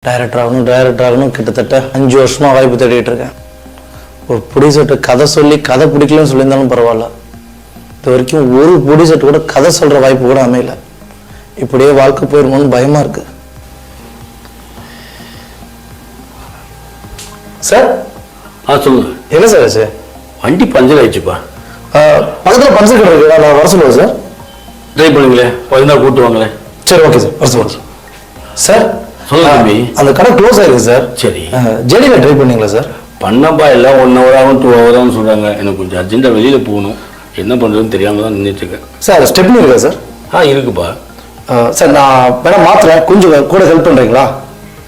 Director ஆகணும் கிட்டத்தட்ட 5 வருஷமாக வாய்ப்பு தேடிட்டு இருக்கேன். ஒரு ப்ரொடியூசர்கிட்ட கதை சொல்லி கதை பிடிக்கலன்னு சொல்லியிருந்தாலும் பரவாயில்ல, இது வரைக்கும் ஒரு ப்ரொடியூசர்கிட்ட கூட கதை சொல்கிற வாய்ப்பு கூட அமையல. இப்படியே வாழ்க்கை போயிருமோன்னு பயமாக இருக்கு. சார் சொல்லுங்க. என்ன சார் ஆச்சு? வண்டி பஞ்சர் ஆயிடுச்சுப்பா. பக்கத்தில் பஞ்சர் கடை இருக்கு, நான் வர சொல்லுவேன் சார். ட்ரை பண்ணுங்களேன், பதினா கூட்டு வாங்களேன். சரி ஓகே சார், வர சொல்லுங்கள் சார். சொல்லுங்க தம்பி. அந்த கடை க்ளோஸ் ஆயிருக்கு சார். சரி, ஜெடியில் ட்ரை பண்ணீங்களா சார்? பண்ணப்பா, எல்லாம் 1 hour ஆகும் 2 hour ஆகும் சொல்கிறாங்க. எனக்கு கொஞ்சம் அர்ஜென்ட்டாக வெளியில் போகணும், என்ன பண்ணுறதுன்னு தெரியாமல் தான் நின்றுட்டுருக்கேன். சார் ஸ்டெப்னி இருக்கா சார்? இருக்குப்பா. சார் நான் வேணா மாத்திரேன், கொஞ்சம் கூட ஹெல்ப் பண்ணுறீங்களா?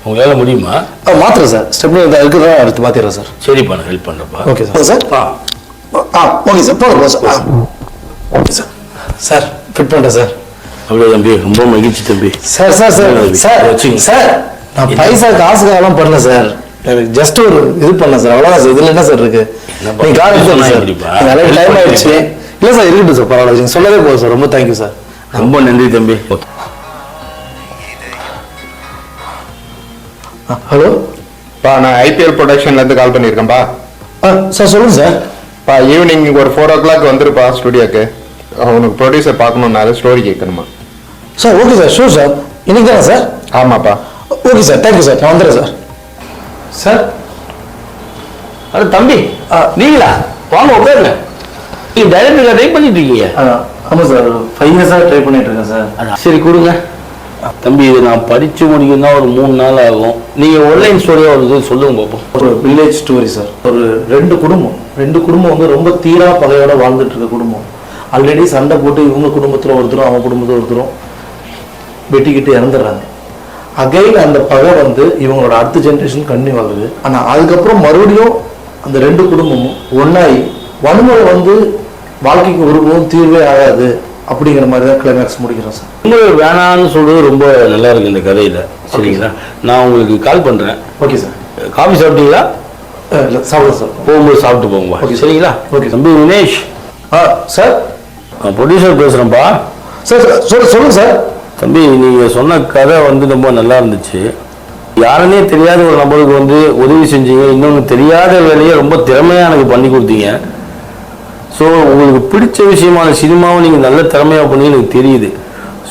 உங்களால் முடியுமா? மாத்திரம் சார், ஸ்டெப்னி இருக்குதான், எடுத்து மாற்றிடுறேன் சார். சரிப்பா, நான் ஹெல்ப் பண்ணுறப்பா. Okay sir. Sir okay sir, போதும் சார். Okay sir. சார் ஃபிட் பண்ணுறேன் சார். அப்படியே தம்பி, ரொம்ப மகிழ்ச்சி தம்பி. Sir sir sir sir sir நான் பைசா காசுக்காகலாம் பண்ணல சார், எனக்கு ஜஸ்ட் ஒரு இது பண்ணேன் சார், அவ்வளோதான் சார். இதில் என்ன சார் இருக்கு? நீங்கள் கார் எடுத்து சார், நிறைய டைம் ஆயிடுச்சு. இல்லை சார், இருக்கட்டும் சார், பரவாயில்ல, நீங்கள் சொல்லவே போதும் சார். ரொம்ப தேங்க்யூ சார். ரொம்ப நன்றி தம்பி. ஹலோ பா, நான் ஐபிஎல் ப்ரொடக்ஷன்லேருந்து கால் பண்ணியிருக்கேன்ப்பா. சார் சொல்லுங்கள் சார். பா, ஈவினிங் ஒரு 4 o'clock வந்துருப்பா ஸ்டுடியோக்கு. உனக்கு ப்ரொடியூசர் பார்க்கணுன்னால ஸ்டோரி கேட்கணுமா? Sir okay sir, sure sir. இன்னைக்கு தானே சார்? ஆமாப்பா. ஓகே சார், தேங்க்யூ சார், நான் வந்துடுறேன் சார். சார், அட தம்பி, நீங்களா? வாங்க உட்காருங்க. நீங்கள் டைரக்டரில் ட்ரை பண்ணிட்டு இருக்கீங்க? ஆமாம் சார், 5 இயர்ஸாக ட்ரை பண்ணிட்டு இருக்கேன் சார். சரி கொடுங்க தம்பி. இது நான் படித்து முடிக்கணும்னா ஒரு 3 நாள் ஆகும். நீங்கள் ஆன்லைன் ஸ்டோரியாக வருது, சொல்லுங்க பார்ப்போம். ஒரு வில்லேஜ் ஸ்டோரி சார். ஒரு 2 குடும்பம் வந்து ரொம்ப தீரா பகையோட வாழ்ந்துட்டு இருக்க குடும்பம். ஆல்ரெடி சண்டை போட்டு இவங்க குடும்பத்தில் ஒருத்தரும் அவங்க குடும்பத்தில் ஒருத்தரும் வெட்டிக்கிட்டு இறந்துடுறாங்க. அகைன் அந்த பகை வந்து இவங்களோட அடுத்த ஜென்ரேஷன் கண்ணி ஆகுது. ஆனால் அதுக்கப்புறம் மறுபடியும் அந்த 2 குடும்பமும் ஒன்றாகி வன்முறை வந்து வாழ்க்கைக்கு ஒருபோதும் தீர்வே ஆகாது அப்படிங்கிற மாதிரி தான் கிளைமேக்ஸ் முடிக்கிறோம் சார். உங்களுக்கு வேணான்னு சொல்றது ரொம்ப நல்லா இருக்கு இந்த கதையில். சரிங்களா, நான் உங்களுக்கு கால் பண்ணுறேன். Okay sir. காஃபி சாப்பிட்டீங்களா? இல்லை சாப்பிடுங்க சார். போகும்போது சாப்பிட்டு போங்க. ஓகே சரிங்களா? ஓகே தம்பி வினேஷ். சார், நான் ப்ரொடியூசர் பேசுகிறேன்ப்பா. சார் சொல்லுங்கள் சார். தம்பி, நீங்கள் சொன்ன கதை வந்து ரொம்ப நல்லா இருந்துச்சு. யாருன்னே தெரியாத ஒரு நபருக்கு வந்து உதவி செஞ்சீங்க, இன்னொன்று தெரியாத வேலையை ரொம்ப திறமையாக எனக்கு பண்ணி கொடுத்தீங்க. ஸோ உங்களுக்கு பிடிச்ச விஷயமான சினிமாவை நீங்கள் நல்ல திறமையாக பண்ணி எனக்கு தெரியுது.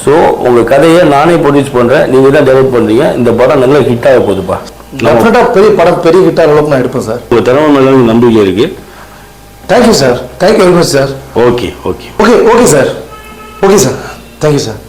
ஸோ உங்கள் கதையை நானே ப்ரொடியூஸ் பண்ணுறேன், நீங்கள் தான் டைரக்ட் பண்ணுறீங்க. இந்த படம் நல்ல ஹிட் ஆக போகுதுப்பா. டெஃபினட்டாக பெரிய படம், பெரிய ஹிட் அளவுக்கு நான் எடுப்பேன் சார். உங்கள் திறமை மேலே எனக்கு நம்பிக்கை இருக்குது. Thank you sir, thank you very much sir. Okay okay okay okay sir, okay sir, thank you sir.